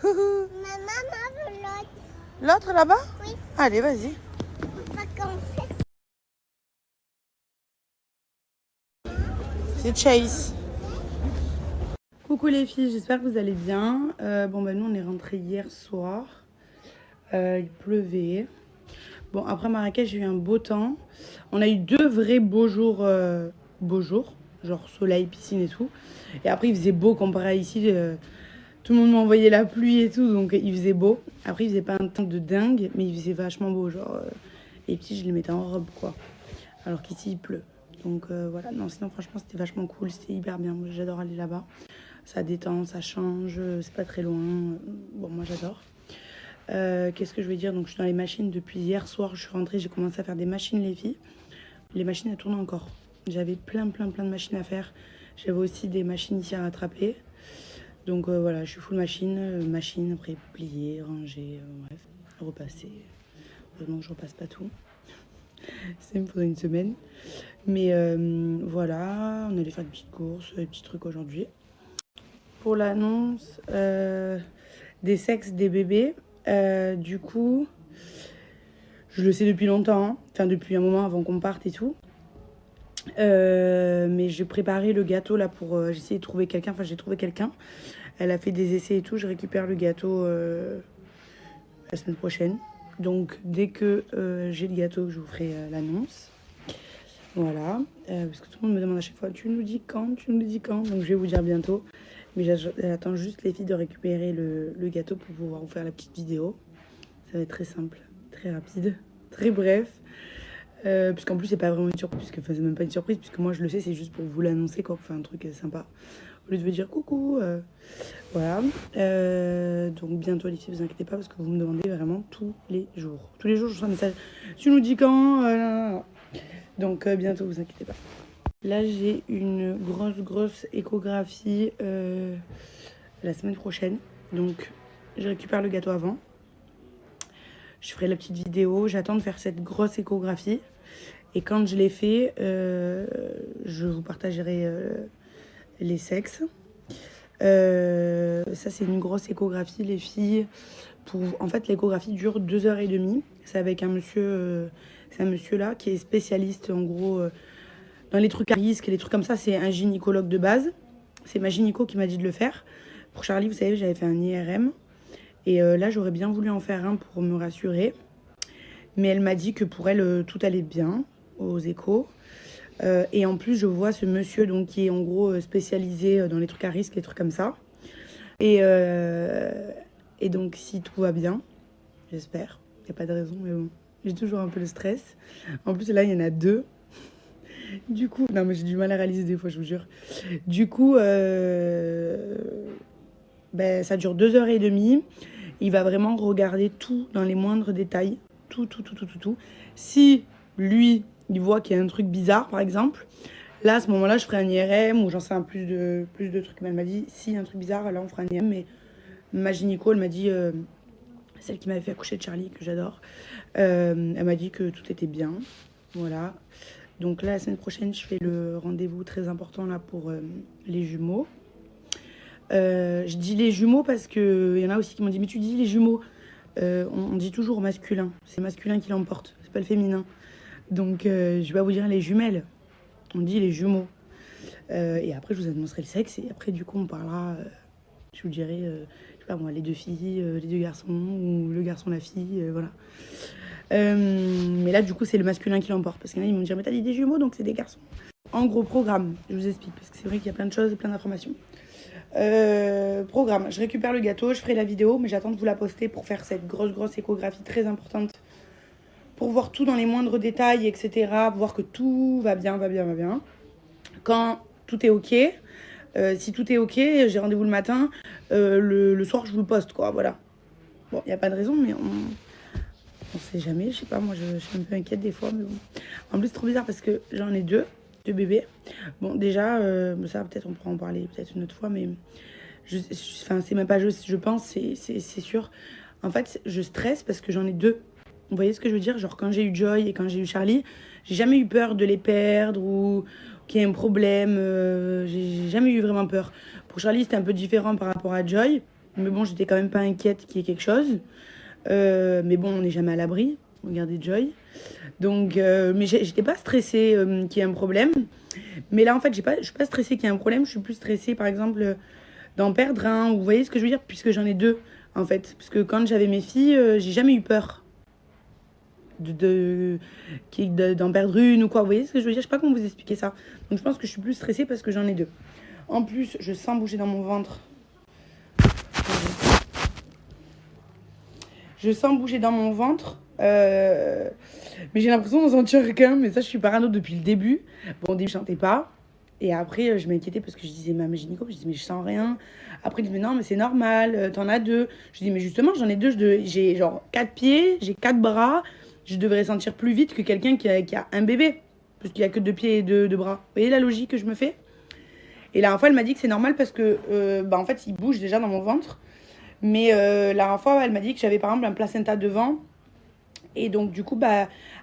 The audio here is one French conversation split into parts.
Maman veut l'autre. L'autre là-bas? Oui. Allez, vas-y. Pas comme ça. C'est Chase. Coucou les filles, j'espère que vous allez bien. Bon, nous on est rentrés hier soir. Il pleuvait. Bon, après Marrakech, j'ai eu un beau temps. On a eu 2 vrais beaux jours, genre soleil, piscine et tout. Et après, il faisait beau comparé à ici. Tout le monde m'envoyait la pluie et tout, donc il faisait beau. Après, il faisait pas un temps de dingue, mais il faisait vachement beau. Genre, les petits, je les mettais en robe, quoi. Alors qu'ici, il pleut. Donc voilà, non, sinon, franchement, c'était vachement cool. C'était hyper bien. Moi, j'adore aller là-bas. Ça détend, ça change, c'est pas très loin. Bon, moi, j'adore. Qu'est-ce que je vais dire? Donc je suis dans les machines depuis hier soir, je suis rentrée, j'ai commencé à faire des machines les filles. Les machines elles tournent encore. J'avais plein de machines à faire. J'avais aussi des machines ici à rattraper. Donc voilà, je suis full machine, après plier, ranger, bref, repasser. Heureusement je repasse pas tout. Ça me faudrait une semaine. Mais voilà, on allait faire des petites courses, des petits trucs aujourd'hui. Pour l'annonce des sexes des bébés, du coup, je le sais depuis longtemps, enfin depuis un moment avant qu'on parte et tout. Mais j'ai préparé le gâteau là pour. J'ai essayé de trouver quelqu'un, enfin j'ai trouvé quelqu'un. Elle a fait des essais et tout, je récupère le gâteau la semaine prochaine. Donc dès que j'ai le gâteau, je vous ferai l'annonce. Voilà, parce que tout le monde me demande à chaque fois, tu nous dis quand, tu nous dis quand. Donc je vais vous dire bientôt. Mais j'attends juste les filles de récupérer le gâteau pour pouvoir vous faire la petite vidéo. Ça va être très simple, très rapide, très bref. Puisqu'en plus, c'est pas vraiment une surprise, c'est même pas une surprise, puisque moi je le sais, c'est juste pour vous l'annoncer, quoi, pour faire un truc sympa. Au lieu de vous dire coucou, voilà. Donc bientôt, les filles, vous inquiétez pas, parce que vous me demandez vraiment tous les jours. Tous les jours, je reçois un message. Tu nous dis quand Donc bientôt, vous inquiétez pas. Là, j'ai une grosse échographie la semaine prochaine. Donc, je récupère le gâteau avant. Je ferai la petite vidéo. J'attends de faire cette grosse échographie. Et quand je l'ai fait, je vous partagerai les sexes. Ça, c'est une grosse échographie, les filles. En fait, l'échographie dure 2h30. C'est avec un monsieur, c'est un monsieur là qui est spécialiste en gros dans les trucs à risque et les trucs comme ça. C'est un gynécologue de base. C'est ma gynéco qui m'a dit de le faire. Pour Charlie, vous savez, j'avais fait un IRM. Et là, j'aurais bien voulu en faire un pour me rassurer. Mais elle m'a dit que pour elle, tout allait bien aux échos. Et en plus, je vois ce monsieur donc, qui est en gros spécialisé dans les trucs à risque, les trucs comme ça. Et donc, si tout va bien, j'espère. Il n'y a pas de raison, mais bon. J'ai toujours un peu le stress. En plus, là, il y en a 2. Du coup, non, mais j'ai du mal à réaliser des fois, je vous jure. Du coup, ça dure 2h30. Il va vraiment regarder tout dans les moindres détails. Tout. Si lui, il voit qu'il y a un truc bizarre, par exemple, là, à ce moment-là, je ferai un IRM ou j'en sais un plus de trucs. Mais elle m'a dit, s'il y a un truc bizarre, là, on fera un IRM. Mais ma gynéco, elle m'a dit, celle qui m'avait fait accoucher de Charlie, que j'adore, elle m'a dit que tout était bien. Voilà. Donc là, la semaine prochaine, je fais le rendez-vous très important là pour les jumeaux. Je dis les jumeaux parce qu'il y en a aussi qui m'ont dit, mais tu dis les jumeaux. On dit toujours au masculin. C'est le masculin qui l'emporte, c'est pas le féminin. Donc je vais pas vous dire les jumelles. On dit les jumeaux. Et après, je vous annoncerai le sexe. Et après, du coup, on parlera. Je vous dirai, je sais pas moi, les 2 filles, les 2 garçons, ou le garçon, la fille, voilà. Mais là, du coup, c'est le masculin qui l'emporte. Parce qu'il y en a, ils vont me dire, mais t'as dit des jumeaux, donc c'est des garçons. En gros, programme, je vous explique, parce que c'est vrai qu'il y a plein de choses, plein d'informations. Programme, je récupère le gâteau, je ferai la vidéo, mais j'attends de vous la poster pour faire cette grosse échographie très importante. Pour voir tout dans les moindres détails, etc. Pour voir que tout va bien. Quand tout est OK, si tout est OK, j'ai rendez-vous le matin, le soir, je vous le poste, quoi, voilà. Bon, il n'y a pas de raison, mais on sait jamais, je sais pas, moi je suis un peu inquiète des fois, mais bon. En plus, c'est trop bizarre parce que j'en ai 2 bébés. Bon, déjà, ça peut-être on pourra en parler peut-être une autre fois, mais c'est même pas je pense, c'est sûr. En fait, je stresse parce que j'en ai 2. Vous voyez ce que je veux dire? Genre, quand j'ai eu Joy et quand j'ai eu Charlie, j'ai jamais eu peur de les perdre ou qu'il y ait un problème. J'ai jamais eu vraiment peur. Pour Charlie, c'était un peu différent par rapport à Joy. Mais bon, j'étais quand même pas inquiète qu'il y ait quelque chose. Mais bon, on n'est jamais à l'abri. Regardez Joy. Donc, mais j'étais pas stressée qu'il y ait un problème. Mais là, en fait, je suis pas stressée qu'il y ait un problème. Je suis plus stressée, par exemple, d'en perdre un. Vous voyez ce que je veux dire? Puisque j'en ai deux, en fait. Parce que quand j'avais mes filles, j'ai jamais eu peur d'en perdre une ou quoi. Vous voyez ce que je veux dire? Je sais pas comment vous expliquer ça. Donc, je pense que je suis plus stressée parce que j'en ai deux. En plus, je sens bouger dans mon ventre. Je sens bouger dans mon ventre. Mais j'ai l'impression d'en sentir qu'un. Mais ça, je suis parano depuis le début. Bon, au début, je sentais pas. Et après, je m'inquiétais parce que je disais, ma gynéco, je disais, mais je sens rien. Après, il disait, mais non, mais c'est normal, t'en as deux. Je dis, mais justement, j'en ai deux. J'ai genre 4 pieds, j'ai 4 bras. Je devrais sentir plus vite que quelqu'un qui a un bébé. Parce qu'il n'y a que 2 pieds et 2 bras. Vous voyez la logique que je me fais? Et la dernière fois, elle m'a dit que c'est normal parce que, en fait, il bouge déjà dans mon ventre. Mais la dernière fois, elle m'a dit que j'avais par exemple un placenta devant. Et donc, du coup,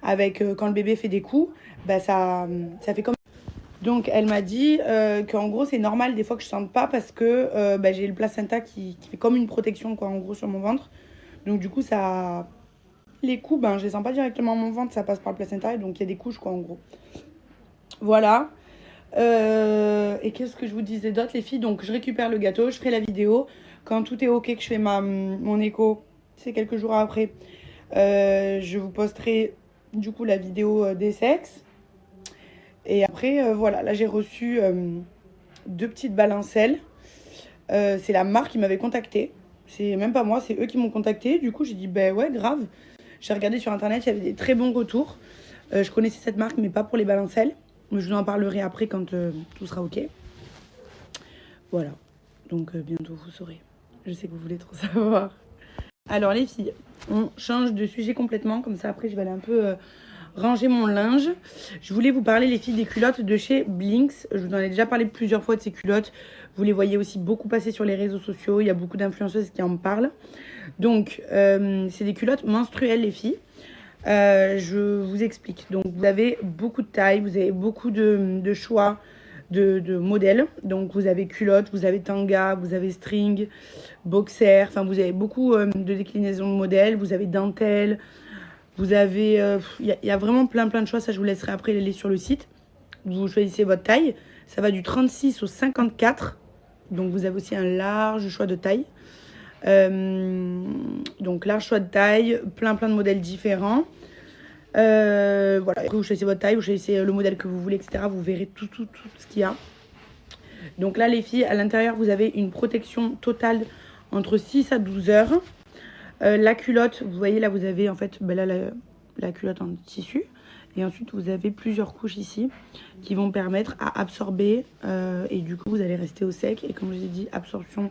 avec, quand le bébé fait des coups, ça fait comme. Donc, elle m'a dit qu'en gros, c'est normal des fois que je sente pas parce que j'ai le placenta qui fait comme une protection, quoi, en gros, sur mon ventre. Donc, du coup, ça. Les coups, je les sens pas directement mon ventre, ça passe par le placenta. Et donc, il y a des couches, quoi, en gros. Voilà. Et qu'est-ce que je vous disais d'autre, les filles? Donc, je récupère le gâteau, je ferai la vidéo. Quand tout est OK, que je fais mon écho, c'est quelques jours après, je vous posterai du coup la vidéo des sexes. Et après, voilà, là j'ai reçu 2 petites balancelles. C'est la marque qui m'avait contacté. C'est même pas moi, c'est eux qui m'ont contacté. Du coup, j'ai dit, ouais, grave. J'ai regardé sur internet, il y avait des très bons retours. Je connaissais cette marque, mais pas pour les balancelles. Je vous en parlerai après quand tout sera OK. Voilà. Donc bientôt vous saurez. Je sais que vous voulez trop savoir. Alors les filles, on change de sujet complètement. Comme ça après je vais aller un peu ranger mon linge. Je voulais vous parler les filles des culottes de chez Blinks. Je vous en ai déjà parlé plusieurs fois de ces culottes. Vous les voyez aussi beaucoup passer sur les réseaux sociaux. Il y a beaucoup d'influenceuses qui en parlent. Donc c'est des culottes menstruelles les filles. Je vous explique. Donc vous avez beaucoup de tailles, vous avez beaucoup de choix de modèles. Donc vous avez culotte, vous avez tanga, vous avez string, boxer. Enfin vous avez beaucoup de déclinaisons de modèles. Vous avez dentelle. Vous avez... Il y a vraiment plein de choix. Ça je vous laisserai après les sur le site. Vous choisissez votre taille. Ça va du 36 au 54. Donc vous avez aussi un large choix de taille. Donc large choix de taille, plein de modèles différents. Voilà, vous choisissez votre taille, vous choisissez le modèle que vous voulez, etc. Vous verrez tout ce qu'il y a. Donc là les filles, à l'intérieur vous avez une protection totale entre 6 à 12 heures. La culotte, vous voyez là vous avez en fait là, la culotte en tissu. Et ensuite vous avez plusieurs couches ici qui vont permettre à absorber et du coup vous allez rester au sec. Et comme je vous ai dit, absorption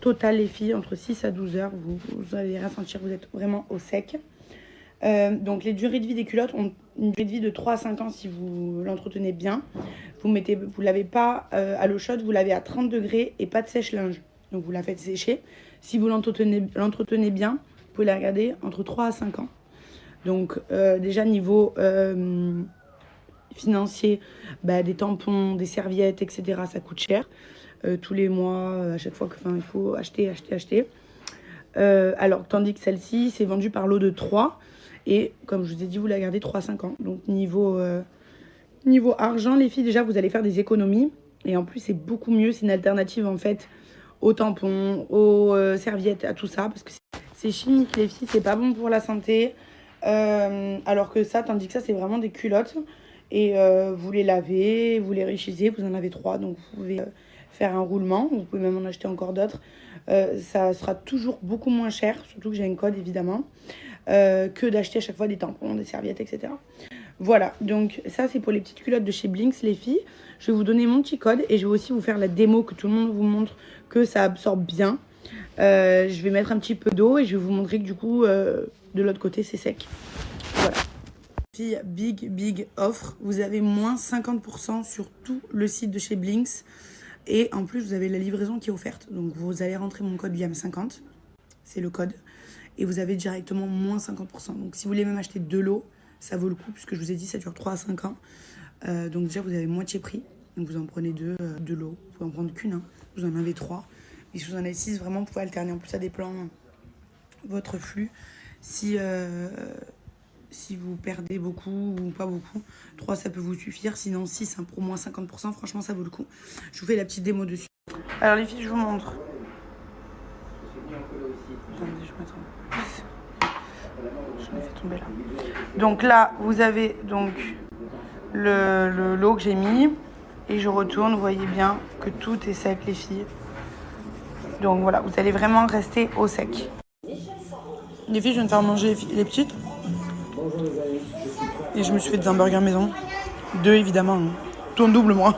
totale les filles, entre 6 à 12 heures, vous allez rien sentir, vous êtes vraiment au sec. Donc les durées de vie des culottes ont une durée de vie de 3 à 5 ans si vous l'entretenez bien. Vous lavez pas à l'eau chaude, vous lavez à 30 degrés et pas de sèche-linge. Donc vous la faites sécher. Si vous l'entretenez bien, vous pouvez la garder entre 3 à 5 ans. Donc déjà niveau financier, des tampons, des serviettes, etc. ça coûte cher. Tous les mois, à chaque fois il faut acheter. Alors, tandis que celle-ci, c'est vendu par lot de 3. Et comme je vous ai dit, vous la gardez 3 à 5 ans. Donc, niveau argent, les filles, déjà, vous allez faire des économies. Et en plus, c'est beaucoup mieux. C'est une alternative, en fait, aux tampons, aux serviettes, à tout ça. Parce que c'est chimique, les filles. C'est pas bon pour la santé. Alors que ça, tandis que ça, c'est vraiment des culottes. Et vous les lavez, vous les réutilisez. Vous en avez 3. Donc, vous pouvez faire un roulement. Vous pouvez même en acheter encore d'autres. Ça sera toujours beaucoup moins cher. Surtout que j'ai un code, évidemment. Que d'acheter à chaque fois des tampons, des serviettes, etc. Voilà, donc ça c'est pour les petites culottes de chez Blinks les filles. Je vais vous donner mon petit code et je vais aussi vous faire la démo que tout le monde vous montre que ça absorbe bien. Je vais mettre un petit peu d'eau et je vais vous montrer que du coup de l'autre côté c'est sec. Voilà. Filles, big offre. Vous avez moins 50% sur tout le site de chez Blinks. Et en plus vous avez la livraison qui est offerte. Donc vous allez rentrer mon code LIAM50. C'est le code. Et vous avez directement moins 50%. Donc si vous voulez même acheter 2 lots, ça vaut le coup, puisque je vous ai dit ça dure 3 à 5 ans. Donc déjà vous avez moitié prix. Donc vous en prenez 2 lots. Vous pouvez en prendre qu'une, vous en avez 3. Et sous un A6, vraiment, vous pouvez alterner. En plus, ça dépend votre flux. Si vous perdez beaucoup ou pas beaucoup, 3 ça peut vous suffire. Sinon 6 pour au moins 50%, franchement ça vaut le coup. Je vous fais la petite démo dessus. Alors les filles, je vous montre. Attendez, je m'attends. J'en ai fait tomber là. Donc là, vous avez donc le lot que j'ai mis. Et je retourne, vous voyez bien que tout est sec les filles. Donc voilà, vous allez vraiment rester au sec. Les filles, je viens de faire manger les petites. Et je me suis fait des hamburgers maison. 2 évidemment. Tout en double moi.